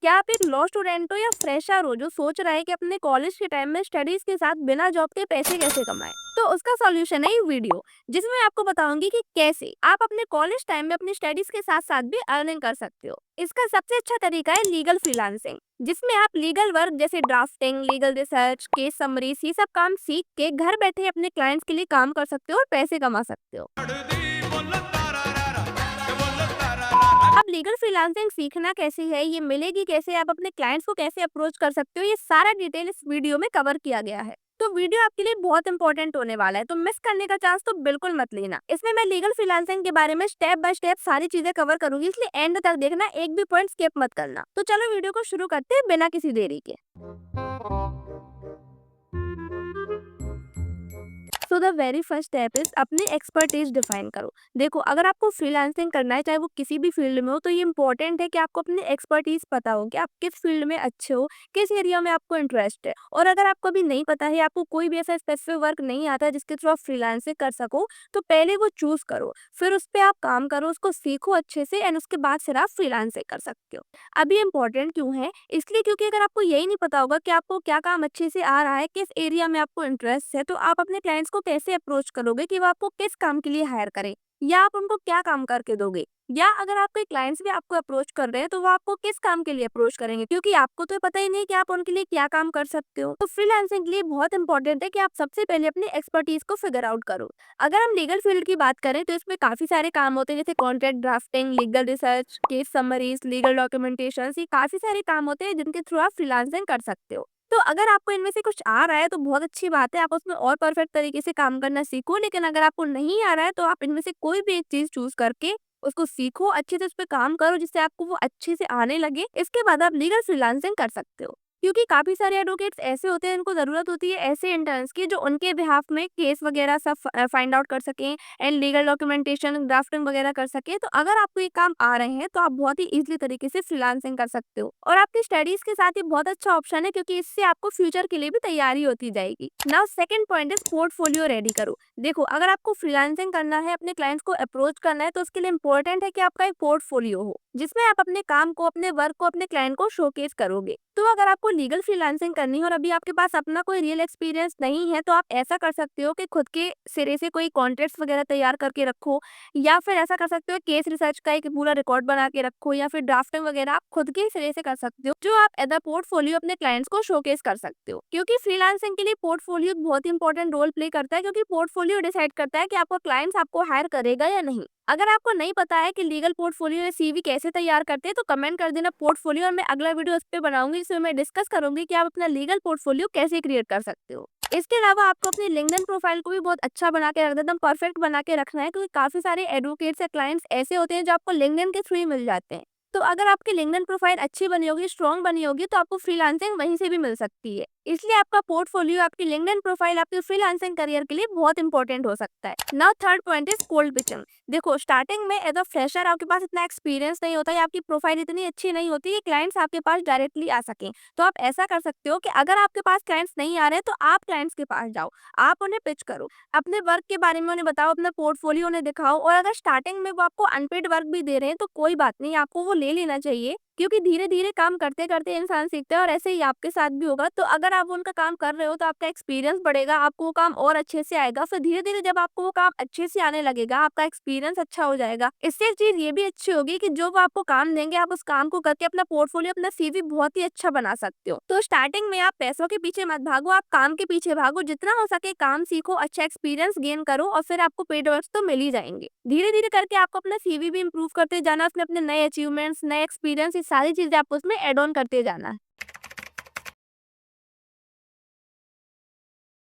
क्या आप एक लॉ स्टूडेंट हो या फ्रेशर हो जो सोच रहा है कि अपने कॉलेज के टाइम में स्टडीज के साथ बिना जॉब के पैसे कैसे कमाएं? तो उसका सॉल्यूशन है ये वीडियो, जिसमें मैं आपको बताऊंगी कि कैसे आप अपने कॉलेज टाइम में अपनी स्टडीज के साथ साथ भी अर्निंग कर सकते हो। इसका सबसे अच्छा तरीका है लीगल फ्रीलांसिंग, जिसमें आप लीगल वर्क जैसे drafting, legal research, case summaries ये सब काम सीख के घर बैठे अपने क्लाइंट्स के लिए काम कर सकते हो और पैसे कमा सकते हो। अब लीगल फ्रीलांसिंग सीखना कैसे है, ये मिलेगी कैसे, आप अपने क्लाइंट्स को कैसे अप्रोच कर सकते हो, ये सारा डिटेल इस वीडियो में कवर किया गया है। तो वीडियो आपके लिए बहुत इंपॉर्टेंट होने वाला है, तो मिस करने का चांस तो बिल्कुल मत लेना। इसमें मैं लीगल फ्रीलांसिंग के बारे में स्टेप बाय स्टेप सारी चीजें कवर करूंगी, इसलिए एंड तक देखना, एक भी पॉइंट स्किप मत करना। तो चलो वीडियो को शुरू करते हैं बिना किसी देरी के। So the very first step is अपनी एक्सपर्टीज डिफाइन करो। देखो, अगर आपको फ्रीलांसिंग करना है, चाहे वो किसी भी फील्ड में हो, तो ये इंपॉर्टेंट है कि आपको अपनी एक्सपर्टीज पता हो कि आप किस फील्ड में अच्छे हो, किस एरिया में आपको इंटरेस्ट है। और अगर आपको अभी नहीं पता है, आपको कोई भी ऐसा स्पेसिफिक वर्क नहीं आता है जिसके थ्रू आप फ्रीलांसिंग कर सको, तो पहले वो चूज करो, फिर उस पर आप काम करो, उसको सीखो अच्छे से, एंड उसके बाद फिर आप फ्रीलांसिंग कर सकते हो। अभी इम्पोर्टेंट क्यों है? इसलिए क्योंकि अगर आपको यही नहीं पता होगा कि आपको क्या काम अच्छे से आ रहा है, किस एरिया में आपको इंटरेस्ट है, तो आप अपने क्लाइंट्स को कैसे अप्रोच करोगे कि वो आपको किस काम के लिए हायर करें, या आप उनको क्या काम करके दोगे, या अगर आपके क्लाइंट्स भी आपको अप्रोच कर रहे हैं तो वो आपको किस काम के लिए अप्रोच करेंगे, क्योंकि आपको तो पता ही नहीं कि आप उनके लिए क्या काम कर सकते हो। तो फ्रीलांसिंग के लिए बहुत इंपॉर्टेंट है कि आप सबसे पहले अपनी एक्सपर्टीज को फिगर आउट करो। अगर हम लीगल फील्ड की बात करें तो इसमें काफी सारे काम होते हैं, जैसे contract drafting, legal research, case summaries, legal documentation, ये काफी सारे काम होते हैं जिनके थ्रू आप फ्रीलांसिंग कर सकते हो। तो अगर आपको इनमें से कुछ आ रहा है तो बहुत अच्छी बात है, आप उसमें और परफेक्ट तरीके से काम करना सीखो। लेकिन अगर आपको नहीं आ रहा है तो आप इनमें से कोई भी एक चीज चूज करके उसको सीखो, अच्छे से उस पे काम करो, जिससे आपको वो अच्छे से आने लगे। इसके बाद आप लीगल फ्रीलांसिंग कर सकते हो, क्योंकि काफी सारे एडवोकेट्स ऐसे होते हैं जिनको जरूरत होती है ऐसे इंटर्न्स की जो उनके बिहाफ में केस वगैरह सब फाइंड आउट कर सकें, एंड लीगल डॉक्यूमेंटेशन, ड्राफ्टिंग वगैरह कर सके। तो अगर आपको ये काम आ रहे हैं तो आप बहुत ही इजीली तरीके से फ्रीलांसिंग कर सकते हो, और आपकी स्टडीज के साथ ही बहुत अच्छा ऑप्शन है, क्योंकि इससे आपको फ्यूचर के लिए भी तैयारी होती जाएगी। Now second point is portfolio ready करो। देखो, अगर आपको फ्रीलांसिंग करना है, अपने क्लाइंट्स को अप्रोच करना है, तो उसके लिए इंपॉर्टेंट है कि आपका एक पोर्टफोलियो हो, जिसमें आप अपने काम को, अपने वर्क को अपने क्लाइंट को शोकेस करोगे। तो अगर आपको लीगल फ्रीलांसिंग करनी है और अभी आपके पास अपना कोई रियल एक्सपीरियंस नहीं है, तो आप ऐसा कर सकते हो कि खुद के सिरे से कोई कॉन्ट्रैक्ट्स वगैरह तैयार करके रखो, या फिर ऐसा कर सकते हो केस रिसर्च का एक पूरा रिकॉर्ड बना के रखो, या फिर ड्राफ्टिंग वगैरह आप खुद के सिरे से कर सकते हो, जो आप एज अ पोर्टफोलियो अपने क्लाइंट्स को शोकेस कर सकते हो। क्योंकि फ्रीलांसिंग के लिए पोर्टफोलियो बहुत इंपॉर्टेंट रोल प्ले करता है, क्योंकि पोर्टफोलियो डिसाइड करता है कि आपका क्लाइंट्स आपको हायर करेगा या नहीं। अगर आपको नहीं पता है कि लीगल पोर्टफोलियो या सीवी कैसे तैयार करते हैं, तो कमेंट कर देना पोर्टफोलियो, और मैं अगला वीडियो इस पे बनाऊंगी जिसमें मैं डिस्कस करूंगी कि आप अपना लीगल पोर्टफोलियो कैसे क्रिएट कर सकते हो। इसके अलावा आपको अपनी लिंक्डइन प्रोफाइल को भी बहुत अच्छा बना के रखना, एकदम परफेक्ट बना के रखना है, क्योंकि काफी सारे एडवोकेट्स या क्लाइंट्स ऐसे होते हैं जो आपको लिंक्डइन के थ्रू ही मिल जाते हैं। तो अगर आपकी लिंक्डइन प्रोफाइल अच्छी बनी होगी, स्ट्रॉन्ग बनी होगी, तो आपको फ्रीलांसिंग वहीं से भी मिल सकती है। इसलिए आपका पोर्टफोलियो, आपकी लिंक्डइन प्रोफाइल आपके फ्रीलांसिंग करियर के लिए बहुत इंपॉर्टेंट हो सकता है। Now third point is cold pitching. देखो, स्टार्टिंग में एज अ फ्रेशर आपके पास इतना एक्सपीरियंस नहीं होता, या आपकी प्रोफाइल इतनी अच्छी नहीं होती कि क्लाइंट्स आपके पास डायरेक्टली आ सकें। तो आप ऐसा कर सकते हो कि अगर आपके पास क्लाइंट्स नहीं आ रहे हैं, तो आप क्लाइंट्स के पास जाओ, आप उन्हें पिच करो, अपने वर्क के बारे में उन्हें बताओ, अपना पोर्टफोलियो उन्हें दिखाओ। और अगर स्टार्टिंग में वो आपको अनपेड वर्क भी दे रहे हैं तो कोई बात नहीं, आपको वो ले लेना चाहिए, क्योंकि धीरे धीरे काम करते करते इंसान सीखता है, और ऐसे ही आपके साथ भी होगा। तो अगर आप उनका काम कर रहे हो तो आपका एक्सपीरियंस बढ़ेगा, आपको वो काम और अच्छे से आएगा। फिर धीरे धीरे जब आपको वो काम अच्छे से आने लगेगा, आपका एक्सपीरियंस अच्छा हो जाएगा। इससे एक चीज ये भी अच्छी होगी कि जो वो आपको काम देंगे, आप उस काम को करके अपना पोर्टफोलियो, अपना सीवी बहुत ही अच्छा बना सकते हो। तो स्टार्टिंग में आप पैसों के पीछे मत भागो, आप काम के पीछे भागो, जितना हो सके काम सीखो, अच्छा एक्सपीरियंस गेन करो, और फिर आपको पेड वर्क तो मिल ही जाएंगे। धीरे धीरे करके आपको अपना सीवी भी इंप्रूव करते जाना, उसमें अपने नए अचीवमेंट्स, नए एक्सपीरियंस, ये सारी चीजें आपको उसमें एड ऑन करते जाना है।